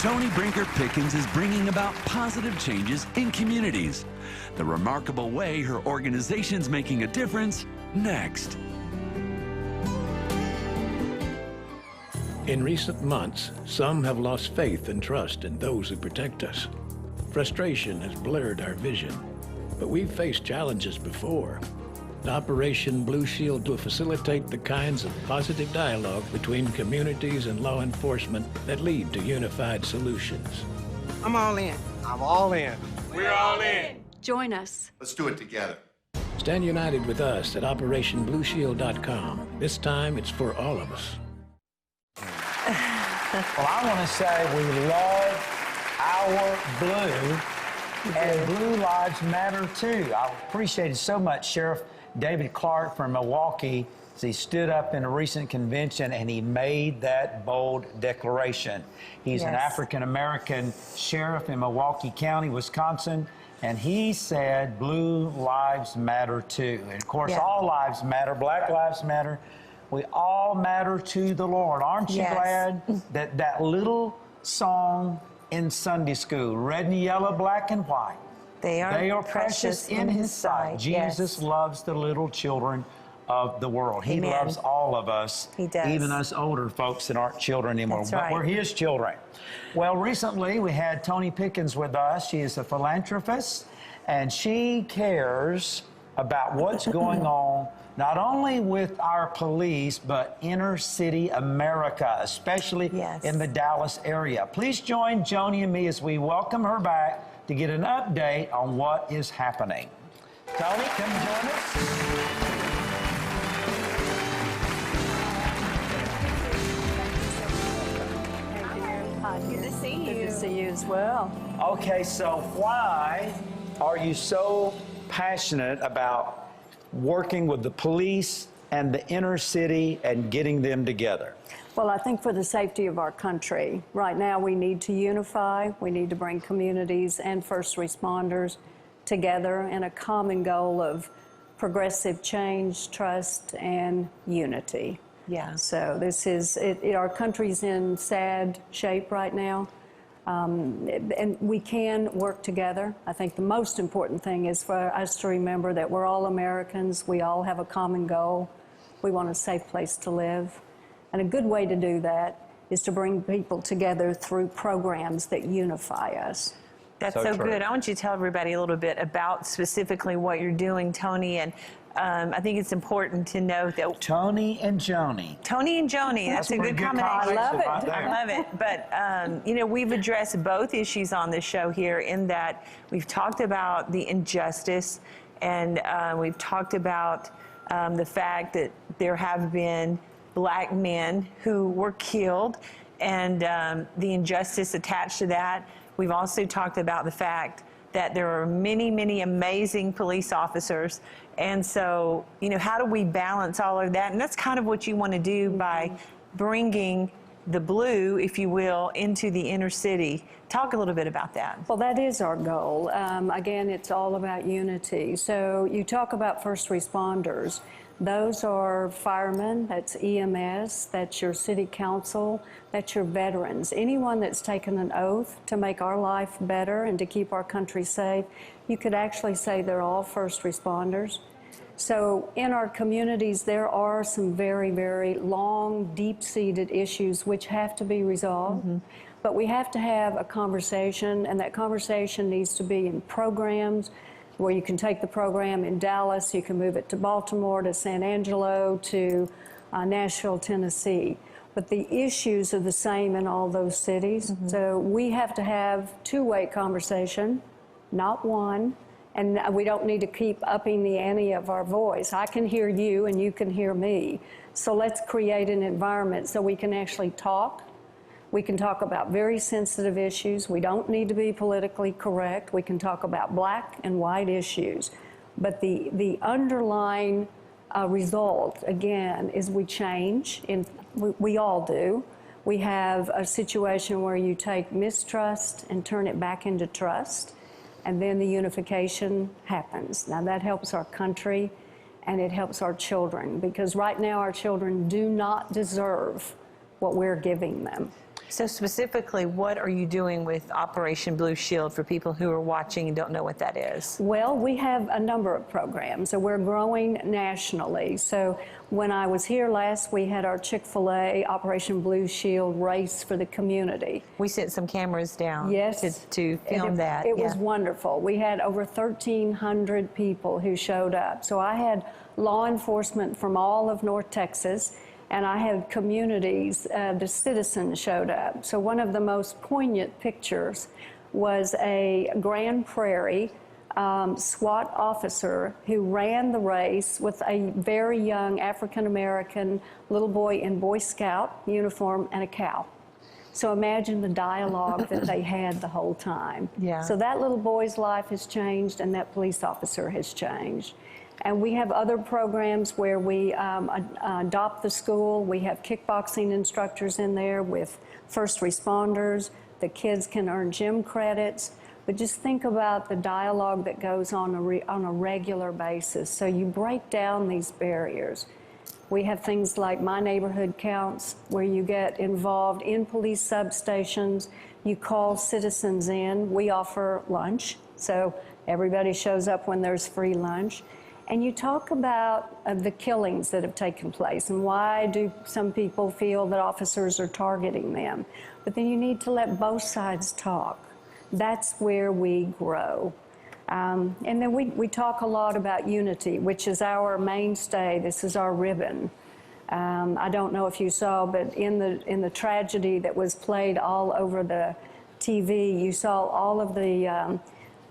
Toni Brinker Pickens is bringing about positive changes in communities. The remarkable way her organization's making a difference, next. In recent months, some have lost faith and trust in those who protect us. Frustration has blurred our vision, but we've faced challenges before. Operation Blue Shield will facilitate the kinds of positive dialogue between communities and law enforcement that lead to unified solutions. I'm all in. I'm all in. We're all in. Join us. Let's do it together. Stand united with us at OperationBlueShield.com. This time, it's for all of us. Well, I want to say we love our blue, and blue lives matter too. I appreciate it so much, Sheriff David Clark from Milwaukee, as he stood up in a recent convention and he made that bold declaration. He's an African-American sheriff in Milwaukee County, Wisconsin, and he said blue lives matter too. And of course, all lives matter, black lives matter. We all matter to the Lord. Aren't you glad that that little song in Sunday school, red and yellow, black and white, they are precious in his sight. Jesus loves the little children of the world. He loves all of us, even us older folks that aren't children anymore, but we're his children. Well, recently we had Toni Pickens with us. She is a philanthropist, and she cares about what's going on not only with our police, but inner city America, especially in the Dallas area. Please join Joni and me as we welcome her back to get an update on what is happening. Toni, come join us. Good to see you. Good to see you as well. Okay, so why are you so passionate about working with the police and the inner city and getting them together? Well, I think for the safety of our country, right now we need to unify. We need to bring communities and first responders together in a common goal of progressive change, trust, and unity. So this is, our country's in sad shape right now. And we can work together. I think the most important thing is for us to remember that we're all Americans. We all have a common goal. We want a safe place to live. And a good way to do that is to bring people together through programs that unify us. That's so good. I want you to tell everybody a little bit about specifically what you're doing, Toni, and I think it's important to note that Toni and Joni. Toni and Joni, that's a good combination. I love it. I love it. But, you know, we've addressed both issues on this show here in that we've talked about the injustice and we've talked about the fact that there have been black men who were killed and the injustice attached to that. We've also talked about the fact that there are many, many amazing police officers. And so, you know, how do we balance all of that? And that's kind of what you want to do by bringing the blue, if you will, into the inner city. Talk a little bit about that. Well, that is our goal. Again, it's all about unity. So you talk about first responders. Those are firemen, that's EMS, that's your city council, that's your veterans. Anyone that's taken an oath to make our life better and to keep our country safe, you could actually say they're all first responders. So in our communities, there are some very, very long, deep-seated issues which have to be resolved. But we have to have a conversation, and that conversation needs to be in programs where you can take the program in Dallas, you can move it to Baltimore, to San Angelo, to Nashville, Tennessee. But the issues are the same in all those cities. So we have to have two-way conversation, not one. And we don't need to keep upping the ante of our voice. I can hear you and you can hear me. So let's create an environment so we can actually talk. We can talk about very sensitive issues. We don't need to be politically correct. We can talk about black and white issues. But the underlying result, again, is we change. We all do. We have a situation where you take mistrust and turn it back into trust, and then the unification happens. Now that helps our country and it helps our children, because right now our children do not deserve what we're giving them. So specifically, what are you doing with Operation Blue Shield for people who are watching and don't know what that is? Well, we have a number of programs, so we're growing nationally. So when I was here last, we had our Chick-fil-A Operation Blue Shield race for the community. We sent some cameras down Yes. to film that. It was wonderful. We had over 1,300 people who showed up. So I had law enforcement from all of North Texas, and I had communities, the citizens showed up. So one of the most poignant pictures was a Grand Prairie SWAT officer who ran the race with a very young African-American little boy in Boy Scout uniform and a cow. So imagine the dialogue that they had the whole time. Yeah. So that little boy's life has changed, and that police officer has changed. And we have other programs where we adopt the school. We have kickboxing instructors in there with first responders. The kids can earn gym credits. But just think about the dialogue that goes on a regular basis. So you break down these barriers. We have things like My Neighborhood Counts, where you get involved in police substations. You call citizens in. We offer lunch, so everybody shows up when there's free lunch. And you talk about the killings that have taken place and why do some people feel that officers are targeting them. But then you need to let both sides talk. That's where we grow. And then we talk a lot about unity, which is our mainstay. This is our ribbon. I don't know if you saw, but in the tragedy that was played all over the TV, you saw all of the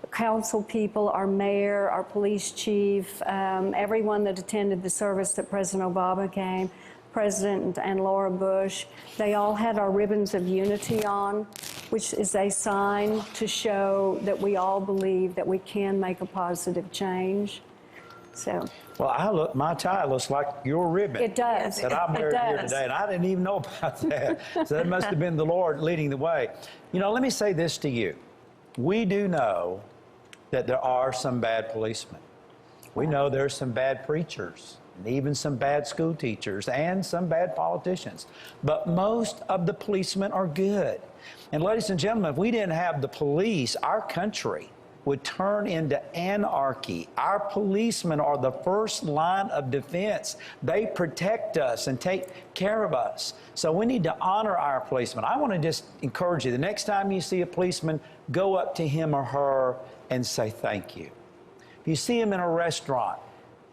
council people, our mayor, our police chief, everyone that attended the service that President Obama came, President and Laura Bush, they all had our ribbons of unity on, which is a sign to show that we all believe that we can make a positive change. So. Well, my tie looks like your ribbon. It does. That I'm wearing here does. today, and I didn't even know about that. So that must have been the Lord leading the way. You know, let me say this to you. We do know that there are some bad policemen. We know there's some bad preachers, and even some bad school teachers, and some bad politicians. But most of the policemen are good. And ladies and gentlemen, if we didn't have the police, our country would turn into anarchy. Our policemen are the first line of defense. They protect us and take care of us. So we need to honor our policemen. I want to just encourage you, the next time you see a policeman, go up to him or her and say thank you. If you see them in a restaurant,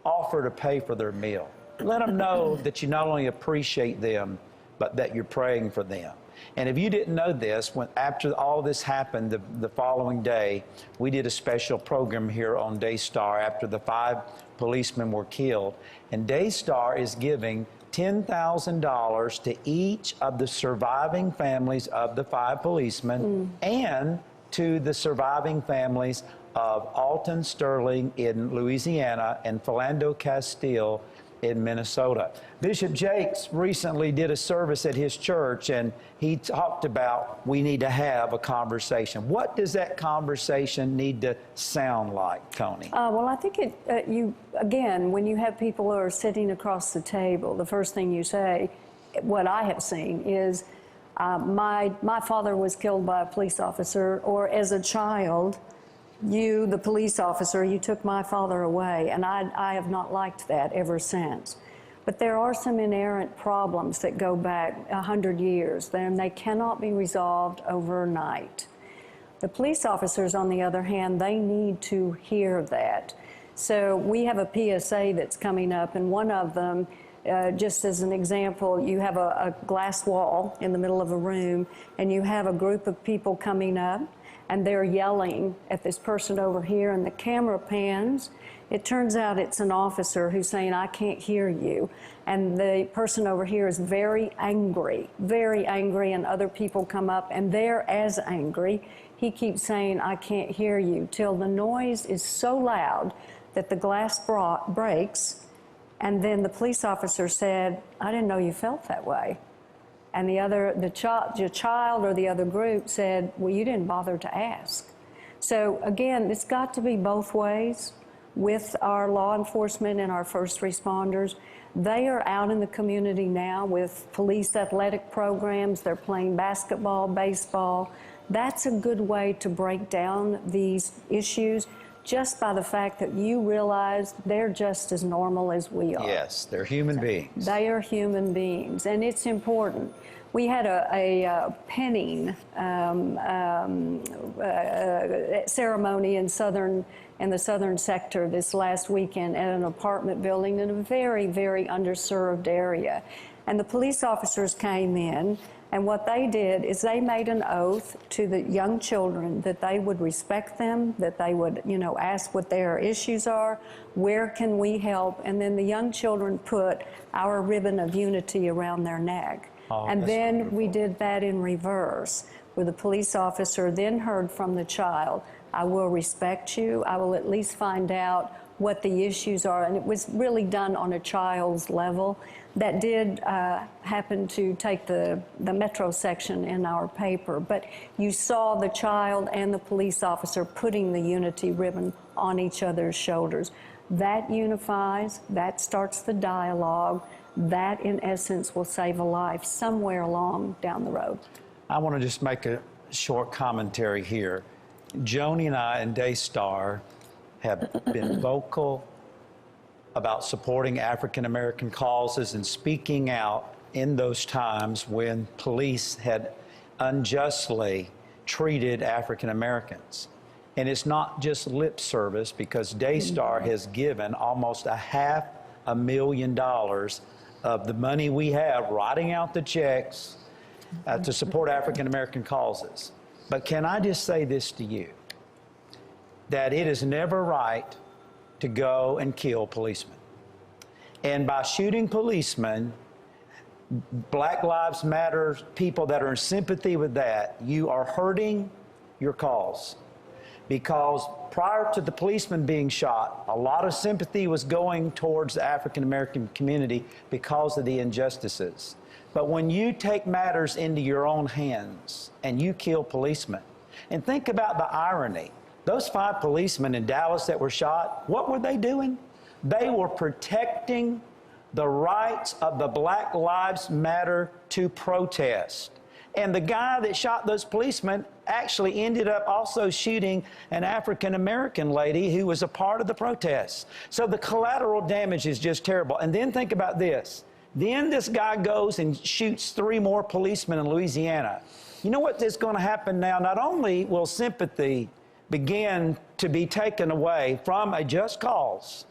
offer to pay for their meal. Let them know that you not only appreciate them, but that you're praying for them. And if you didn't know this, after all this happened the following day, we did a special program here on Daystar after the 5 policemen were killed. And Daystar is giving $10,000 to each of the surviving families of the 5 policemen and to the surviving families of Alton Sterling in Louisiana and Philando Castile in Minnesota. Bishop Jakes recently did a service at his church, and he talked about we need to have a conversation. What does that conversation need to sound like, Toni? Well, I think again, when you have people who are sitting across the table, the first thing you say, what I have seen is, my father was killed by a police officer, or as a child, you, the police officer, you took my father away, and I have not liked that ever since. But there are some inherent problems that go back 100 years, and they cannot be resolved overnight. The police officers, on the other hand, they need to hear that. So we have a PSA that's coming up, and one of them, just as an example, you have a glass wall in the middle of a room, and you have a group of people coming up, and they're yelling at this person over here, and the camera pans. It turns out it's an officer who's saying, "I can't hear you." And the person over here is very angry, and other people come up, and they're as angry. He keeps saying, "I can't hear you," till the noise is so loud that the glass breaks. And then the police officer said, "I didn't know you felt that way." And the child or the other group said, "Well, you didn't bother to ask." So again, it's got to be both ways. with our law enforcement and our first responders. They are out in the community now with police athletic programs. They're playing basketball, baseball. That's a good way to break down these issues just by the fact that you realize they're just as normal as we are. Yes, they're human beings. They are human beings, and it's important. We had a penning ceremony in the southern sector this last weekend at an apartment building in a very, very underserved area. And the police officers came in, and what they did is they made an oath to the young children that they would respect them, that they would, ask what their issues are, where can we help, and then the young children put our ribbon of unity around their neck. Oh, and then wonderful. we did that in reverse, where the police officer then heard from the child, I will respect you, I will at least find out what the issues are, and it was really done on a child's level. That did happen to take the metro section in our paper, but you saw the child and the police officer putting the unity ribbon on each other's shoulders. That unifies, that starts the dialogue, that in essence will save a life somewhere along down the road. I want to just make a short commentary here. Joni and I and Daystar have been vocal about supporting African American causes and speaking out in those times when police had unjustly treated African Americans. And it's not just lip service, because Daystar has given almost $500,000 of the money we have, writing out the checks to support African American causes. But can I just say this to you, that it is never right to go and kill policemen. And by shooting policemen, Black Lives Matter people that are in sympathy with that, you are hurting your cause. Because prior to the policeman being shot, a lot of sympathy was going towards the African American community because of the injustices. But when you take matters into your own hands and you kill policemen, and think about the irony, those 5 policemen in Dallas that were shot, what were they doing? They were protecting the rights of the Black Lives Matter to protest. And the guy that shot those policemen actually ended up also shooting an African-American lady who was a part of the protests. So the collateral damage is just terrible. And then think about this. Then this guy goes and shoots 3 more policemen in Louisiana. You know what is going to happen now? Not only will sympathy begin to be taken away from a just cause,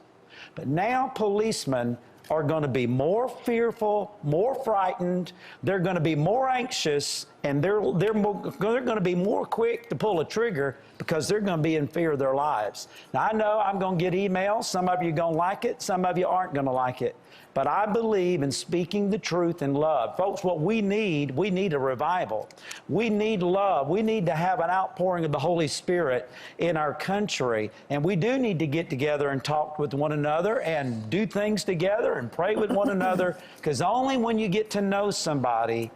but now policemen are going to be more fearful, more frightened, they're going to be more anxious, and they're going to be more quick to pull a trigger because they're going to be in fear of their lives. Now, I know I'm going to get emails. Some of you are going to like it. Some of you aren't going to like it. But I believe in speaking the truth in love. Folks, what we need a revival. We need love. We need to have an outpouring of the Holy Spirit in our country. And we do need to get together and talk with one another and do things together and pray with one another, because only when you get to know somebody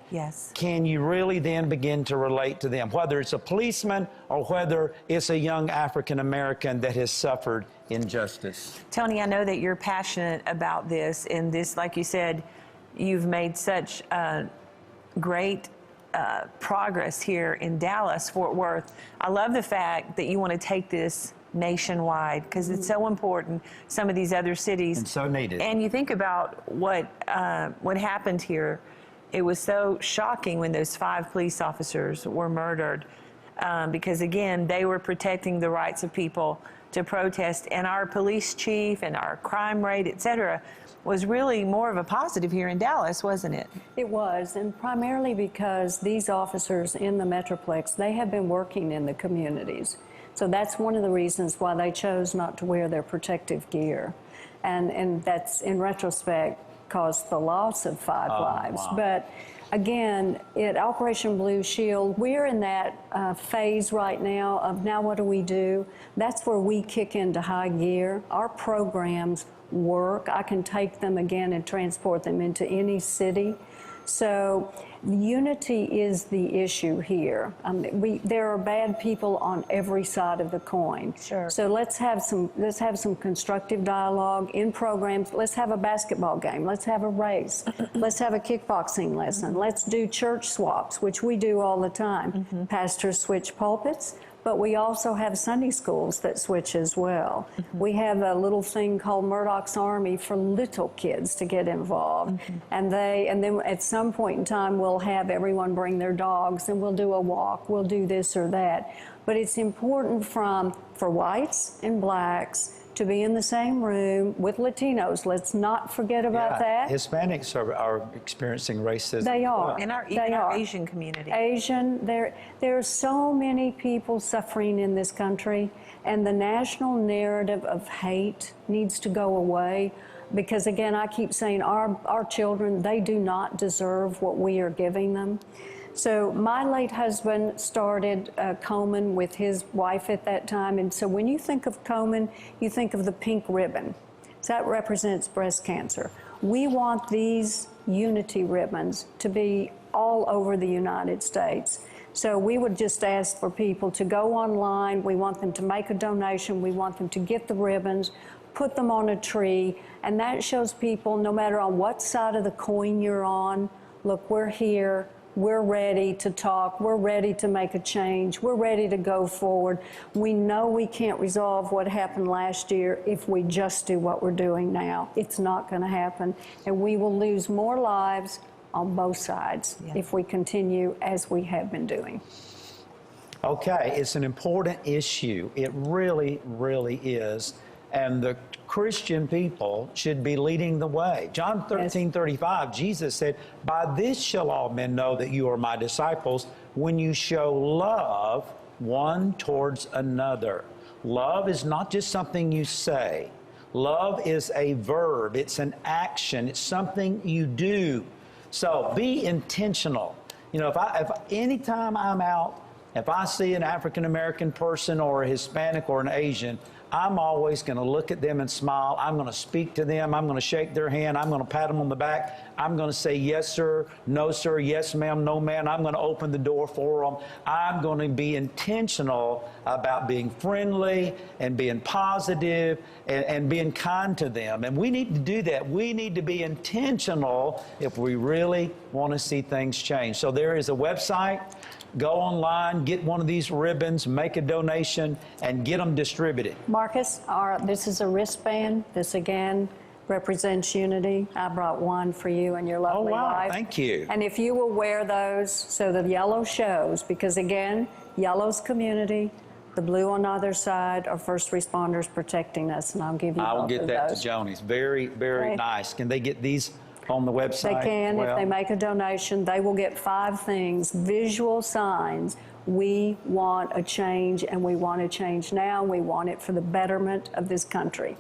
can you really then begin to relate to them, whether it's a policeman or whether it's a young African American that has suffered injustice. Toni, I know that you're passionate about this, and this, like you said, you've made such great progress here in Dallas, Fort Worth. I love the fact that you want to take this nationwide, because it's so important. Some of these other cities, and so needed. And you think about what happened here. It was so shocking when those 5 police officers were murdered, because again, they were protecting the rights of people to protest, and our police chief and our crime rate, et cetera, was really more of a positive here in Dallas, wasn't it? It was, and primarily because these officers in the Metroplex, they have been working in the communities. So that's one of the reasons why they chose not to wear their protective gear. And that's, in retrospect, caused the loss of 5 lives. Wow. But again, at Operation Blue Shield, we're in that phase right now of now what do we do? That's where we kick into high gear. Our programs work. I can take them again and transport them into any city. So unity is the issue here. There are bad people on every side of the coin. Sure. So let's have some constructive dialogue in programs. Let's have a basketball game. Let's have a race. Let's have a kickboxing lesson. Let's do church swaps, which we do all the time. Pastors switch pulpits. But we also have Sunday schools that switch as well. We have a little thing called Murdoch's Army for little kids to get involved. And then at some point in time, we'll have everyone bring their dogs and we'll do a walk, we'll do this or that. But it's important for whites and blacks to be in the same room with Latinos. Let's not forget about that. Hispanics are experiencing racism. They are. In our Asian community. Asian, there are so many people suffering in this country, and the national narrative of hate needs to go away. Because again, I keep saying our children, they do not deserve what we are giving them. So my late husband started Komen with his wife at that time. And so when you think of Komen, you think of the pink ribbon. So that represents breast cancer. We want these unity ribbons to be all over the United States. So we would just ask for people to go online. We want them to make a donation. We want them to get the ribbons, put them on a tree. And that shows people, no matter on what side of the coin you're on, look, we're here. We're ready to talk. We're ready to make a change. We're ready to go forward. We know we can't resolve what happened last year if we just do what we're doing now. It's not going to happen. And we will lose more lives on both sides if we continue as we have been doing. Okay, it's an important issue. It really, really is. And the Christian people should be leading the way. John 13:35, Jesus said, "By this shall all men know that you are my disciples, when you show love one towards another." Love is not just something you say. Love is a verb. It's an action. It's something you do. So be intentional. You know, if anytime I'm out, if I see an African-American person or a Hispanic or an Asian, I'm always going to look at them and smile. I'm going to speak to them. I'm going to shake their hand. I'm going to pat them on the back. I'm going to say, yes, sir, no, sir, yes, ma'am, no, ma'am. I'm going to open the door for them. I'm going to be intentional about being friendly and being positive and being kind to them. And we need to do that. We need to be intentional if we really want to see things change. So there is a website. Go online, get one of these ribbons, make a donation, and get them distributed. Marcus, this is a wristband. This, again, represents unity. I brought one for you and your lovely wife. Thank you. And if you will wear those, so the yellow shows, because, again, yellow's community, the blue on the other side are first responders protecting us, and I'll give you both of those. I will get that to Joni's. Very, very nice. Can they get these on the website? They can. If they make a donation, they will get 5 things, visual signs. We want a change, and we want a change now. We want it for the betterment of this country.